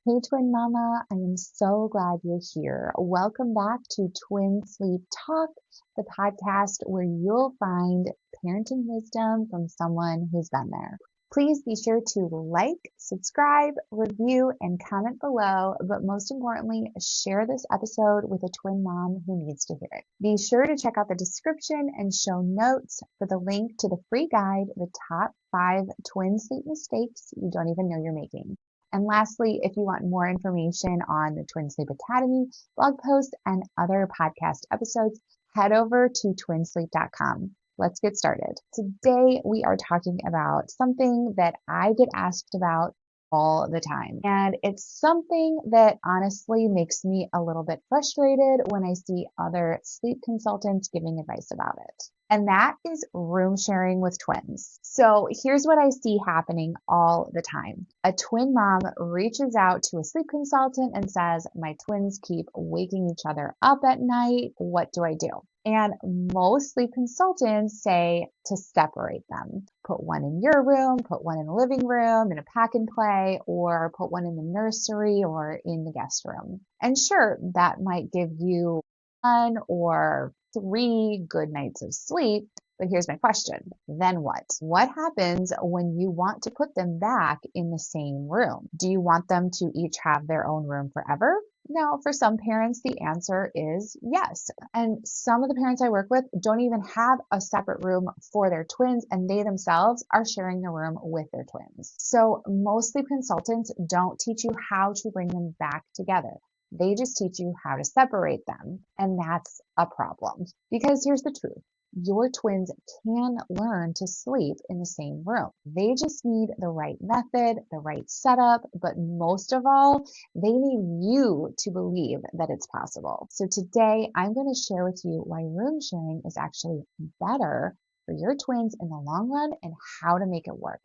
Hey, Twin Mama, I am so glad you're here. Welcome back to Twin Sleep Talk, the podcast where you'll find parenting wisdom from someone who's been there. Please be sure to like, subscribe, review, and comment below. But most importantly, share this episode with a twin mom who needs to hear it. Be sure to check out the description and show notes for the link to the free guide, The Top 5 Twin Sleep Mistakes You Don't Even Know You're Making. And lastly, if you want more information on the Twin Sleep Academy, blog posts, and other podcast episodes, head over to twinsleep.com. Let's get started. Today, we are talking about something that I get asked about all the time. And it's something that honestly makes me a little bit frustrated when I see other sleep consultants giving advice about it. And that is room sharing with twins. So here's what I see happening all the time. A twin mom reaches out to a sleep consultant and says, my twins keep waking each other up at night. What do I do? And most sleep consultants say to separate them. Put one in your room, put one in the living room, in a pack and play, or put one in the nursery or in the guest room. And sure, that might give you 1 or 3 good nights of sleep. But here's my question. Then what? What happens when you want to put them back in the same room? Do you want them to each have their own room forever? Now, for some parents, the answer is yes. And some of the parents I work with don't even have a separate room for their twins, and they themselves are sharing the room with their twins. So most sleep consultants don't teach you how to bring them back together. They just teach you how to separate them. And that's a problem. Because here's the truth. Your twins can learn to sleep in the same room. They just need the right method, the right setup, but most of all, they need you to believe that it's possible. So today, I'm going to share with you why room sharing is actually better for your twins in the long run and how to make it work,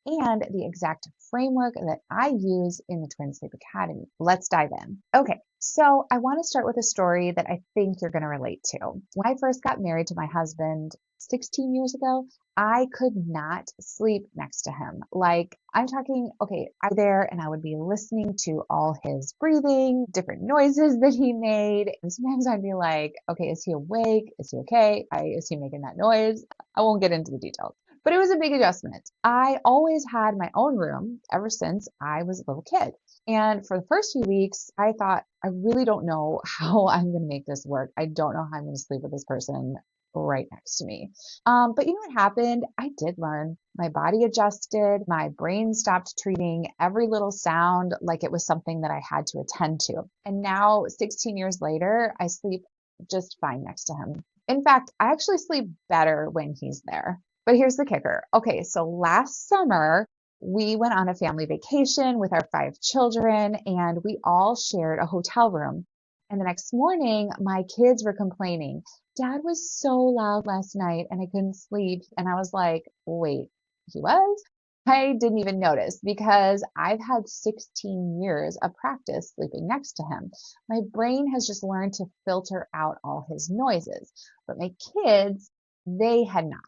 and the exact framework that I use in the Twin Sleep Academy. Let's dive in. Okay, so I want to start with a story that I think you're going to relate to. When I first got married to my husband 16 years ago, I could not sleep next to him. Like, I'm talking, okay, I'm there and I would be listening to all his breathing, different noises that he made. And sometimes I'd be like, okay, is he awake? Is he okay? Is he making that noise? I won't get into the details. But it was a big adjustment. I always had my own room ever since I was a little kid. And for the first few weeks, I thought, I really don't know how I'm going to make this work. I don't know how I'm going to sleep with this person right next to me. But you know what happened? I did learn. My body adjusted. My brain stopped treating every little sound like it was something that I had to attend to. And now, 16 years later, I sleep just fine next to him. In fact, I actually sleep better when he's there. But here's the kicker. Okay, so last summer, we went on a family vacation with our 5 children, and we all shared a hotel room. And the next morning, my kids were complaining, Dad was so loud last night and I couldn't sleep. And I was like, wait, he was? I didn't even notice because I've had 16 years of practice sleeping next to him. My brain has just learned to filter out all his noises. But my kids, they had not.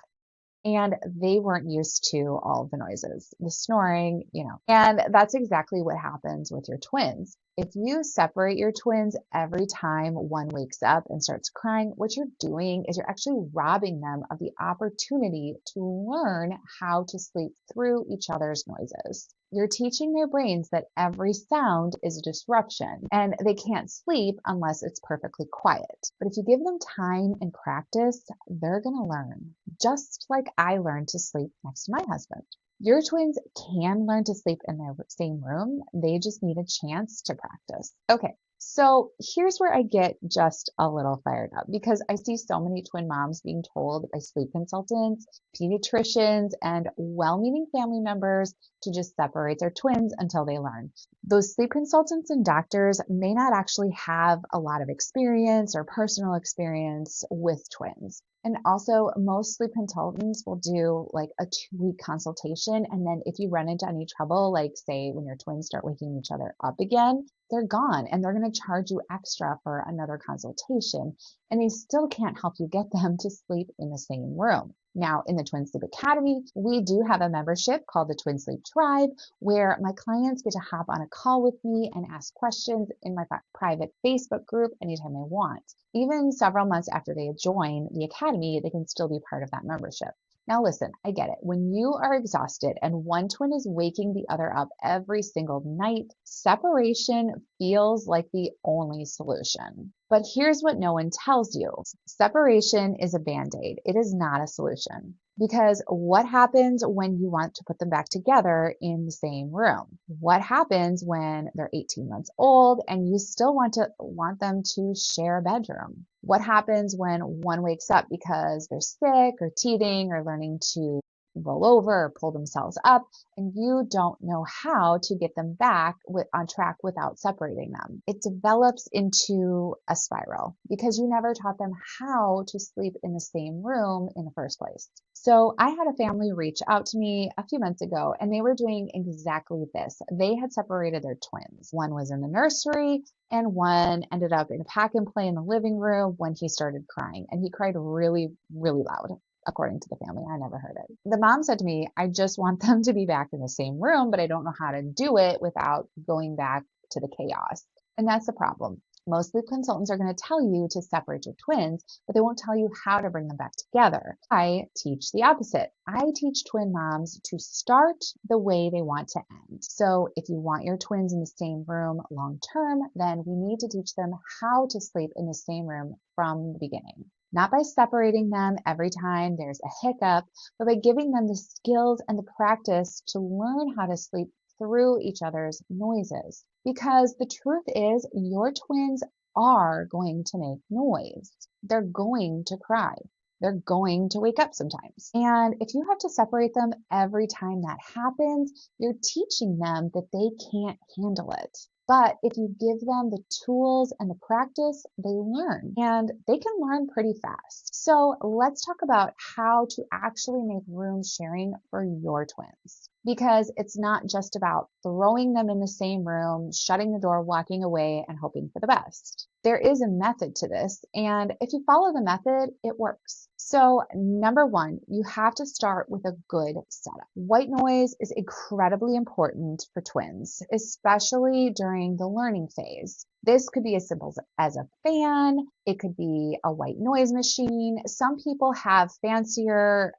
And they weren't used to all of the noises, the snoring, and that's exactly what happens with your twins. If you separate your twins every time one wakes up and starts crying, what you're doing is you're actually robbing them of the opportunity to learn how to sleep through each other's noises. You're teaching their brains that every sound is a disruption and they can't sleep unless it's perfectly quiet. But if you give them time and practice, they're going to learn, just like I learned to sleep next to my husband. Your twins can learn to sleep in their same room. They just need a chance to practice. Okay, so here's where I get just a little fired up because I see so many twin moms being told by sleep consultants, pediatricians, and well-meaning family members to just separate their twins until they learn. Those sleep consultants and doctors may not actually have a lot of experience or personal experience with twins. And also, most sleep consultants will do like a 2-week consultation. And then if you run into any trouble, like say when your twins start waking each other up again, they're gone and they're going to charge you extra for another consultation. And they still can't help you get them to sleep in the same room. Now, in the Twin Sleep Academy, we do have a membership called the Twin Sleep Tribe, where my clients get to hop on a call with me and ask questions in my private Facebook group anytime they want. Even several months after they join the Academy, they can still be part of that membership. Now listen, I get it. When you are exhausted and one twin is waking the other up every single night, separation feels like the only solution. But here's what no one tells you. Separation is a band-aid. It is not a solution. Because what happens when you want to put them back together in the same room? What happens when they're 18 months old and you still want them to share a bedroom? What happens when one wakes up because they're sick or teething or learning to roll over or pull themselves up, and you don't know how to get them back on track without separating them? It develops into a spiral because you never taught them how to sleep in the same room in the first place. So I had a family reach out to me a few months ago, and they were doing exactly this. They had separated their twins. One was in the nursery, and one ended up in a pack and play in the living room when he started crying. And he cried really, really loud, according to the family. I never heard it. The mom said to me, I just want them to be back in the same room, but I don't know how to do it without going back to the chaos. And that's the problem. Most sleep consultants are going to tell you to separate your twins, but they won't tell you how to bring them back together. I teach the opposite. I teach twin moms to start the way they want to end. So if you want your twins in the same room long term, then we need to teach them how to sleep in the same room from the beginning. Not by separating them every time there's a hiccup, but by giving them the skills and the practice to learn how to sleep through each other's noises. Because the truth is, your twins are going to make noise. They're going to cry. They're going to wake up sometimes. And if you have to separate them every time that happens, you're teaching them that they can't handle it. But if you give them the tools and the practice, they learn, and they can learn pretty fast. So let's talk about how to actually make room sharing for your twins. Because it's not just about throwing them in the same room, shutting the door, walking away, and hoping for the best. There is a method to this, and if you follow the method, it works. So number one, you have to start with a good setup. White noise is incredibly important for twins, especially during the learning phase. This could be as simple as a fan. It could be a white noise machine. Some people have fancier,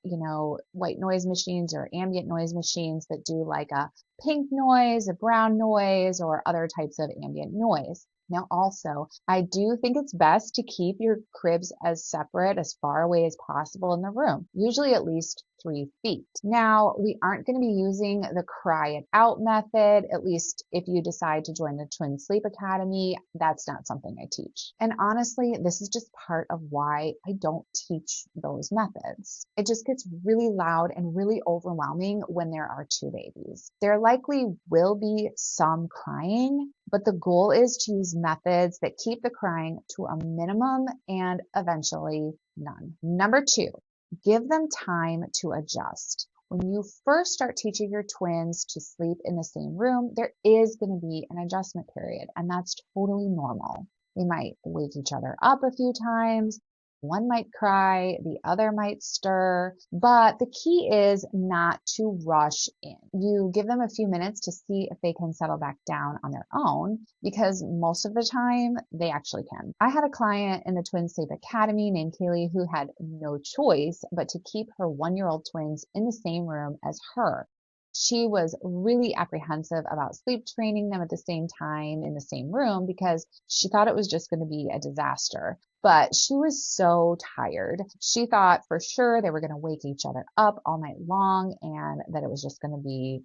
white noise machines or ambient noise machines that do like a pink noise, a brown noise, or other types of ambient noise. Now, also, I do think it's best to keep your cribs as separate, as far away as possible in the room, usually at least 3 feet. Now, we aren't going to be using the cry it out method, at least if you decide to join the Twin Sleep Academy. That's not something I teach. And honestly, this is just part of why I don't teach those methods. It just gets really loud and really overwhelming when there are 2 babies. There likely will be some crying, but the goal is to use methods that keep the crying to a minimum and eventually none. Number 2, give them time to adjust. When you first start teaching your twins to sleep in the same room, there is going to be an adjustment period, and that's totally normal. They might wake each other up a few times. One might cry, the other might stir, but the key is not to rush in. You give them a few minutes to see if they can settle back down on their own, because most of the time they actually can. I had a client in the Twin Sleep Academy named Kaylee who had no choice but to keep her 1-year-old twins in the same room as her. She was really apprehensive about sleep training them at the same time in the same room because she thought it was just going to be a disaster. But she was so tired. She thought for sure they were going to wake each other up all night long and that it was just going to be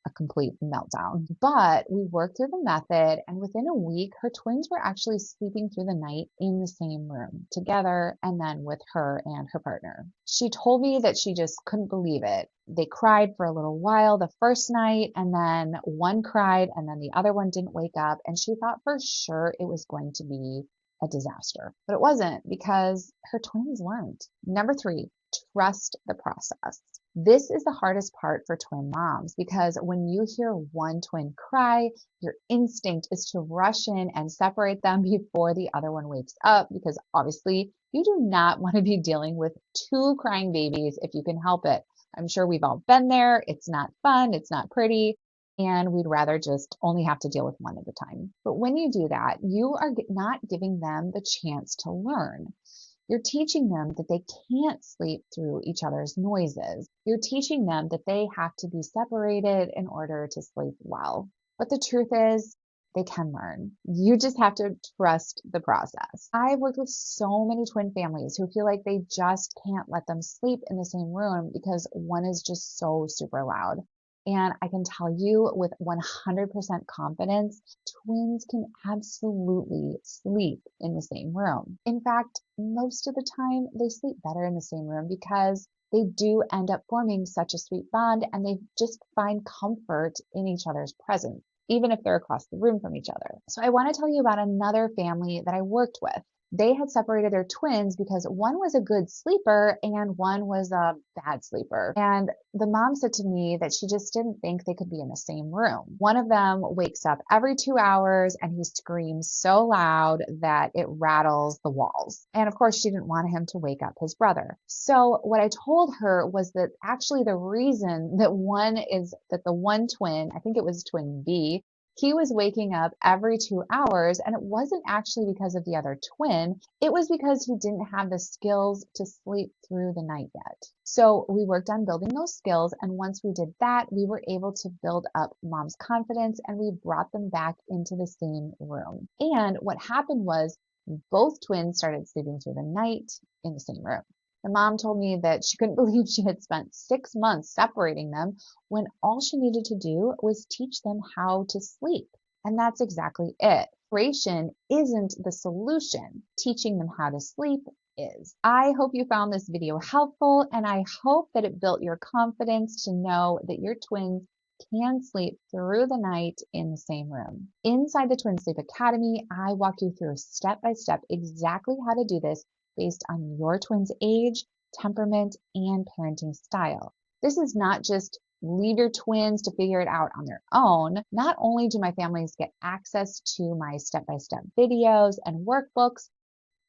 a complete meltdown. But we worked through the method, and within a week, her twins were actually sleeping through the night in the same room together, and then with her and her partner. She told me that she just couldn't believe it. They cried for a little while the first night, and then one cried, and then the other one didn't wake up, and she thought for sure it was going to be a disaster. But it wasn't, because her twins learned. Number 3, trust the process. This is the hardest part for twin moms because when you hear one twin cry, your instinct is to rush in and separate them before the other one wakes up because obviously you do not want to be dealing with two crying babies if you can help it. I'm sure we've all been there. It's not fun, it's not pretty, and we'd rather just only have to deal with one at a time. But when you do that, you are not giving them the chance to learn. You're teaching them that they can't sleep through each other's noises. You're teaching them that they have to be separated in order to sleep well. But the truth is, they can learn. You just have to trust the process. I've worked with so many twin families who feel like they just can't let them sleep in the same room because one is just so super loud. And I can tell you with 100% confidence, twins can absolutely sleep in the same room. In fact, most of the time they sleep better in the same room because they do end up forming such a sweet bond and they just find comfort in each other's presence, even if they're across the room from each other. So I want to tell you about another family that I worked with. They had separated their twins because one was a good sleeper and one was a bad sleeper. And the mom said to me that she just didn't think they could be in the same room. One of them wakes up every 2 hours and he screams so loud that it rattles the walls. And of course, she didn't want him to wake up his brother. So what I told her was that actually the reason that the one twin, I think it was twin B, he was waking up every 2 hours, and it wasn't actually because of the other twin. It was because he didn't have the skills to sleep through the night yet. So we worked on building those skills, and once we did that, we were able to build up mom's confidence, and we brought them back into the same room. And what happened was both twins started sleeping through the night in the same room. The mom told me that she couldn't believe she had spent 6 months separating them when all she needed to do was teach them how to sleep. And that's exactly it. Separation isn't the solution. Teaching them how to sleep is. I hope you found this video helpful, and I hope that it built your confidence to know that your twins can sleep through the night in the same room. Inside the Twin Sleep Academy, I walk you through step by step exactly how to do this based on your twin's age, temperament, and parenting style. This is not just leave your twins to figure it out on their own. Not only do my families get access to my step-by-step videos and workbooks,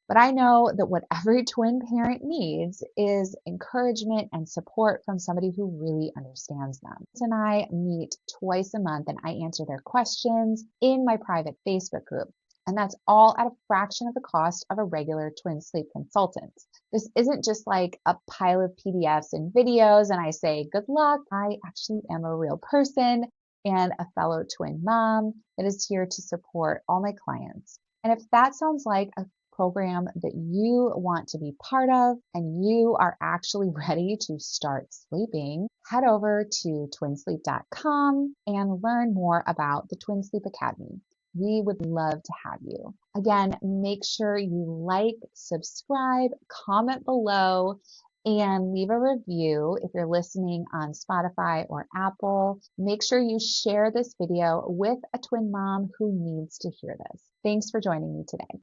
but I know that what every twin parent needs is encouragement and support from somebody who really understands them. And I meet twice a month and I answer their questions in my private Facebook group. And that's all at a fraction of the cost of a regular twin sleep consultant. This isn't just like a pile of PDFs and videos and I say, good luck. I actually am a real person and a fellow twin mom that is here to support all my clients. And if that sounds like a program that you want to be part of and you are actually ready to start sleeping, head over to twinsleep.com and learn more about the Twin Sleep Academy. We would love to have you. Again, make sure you like, subscribe, comment below, and leave a review if you're listening on Spotify or Apple. Make sure you share this video with a twin mom who needs to hear this. Thanks for joining me today.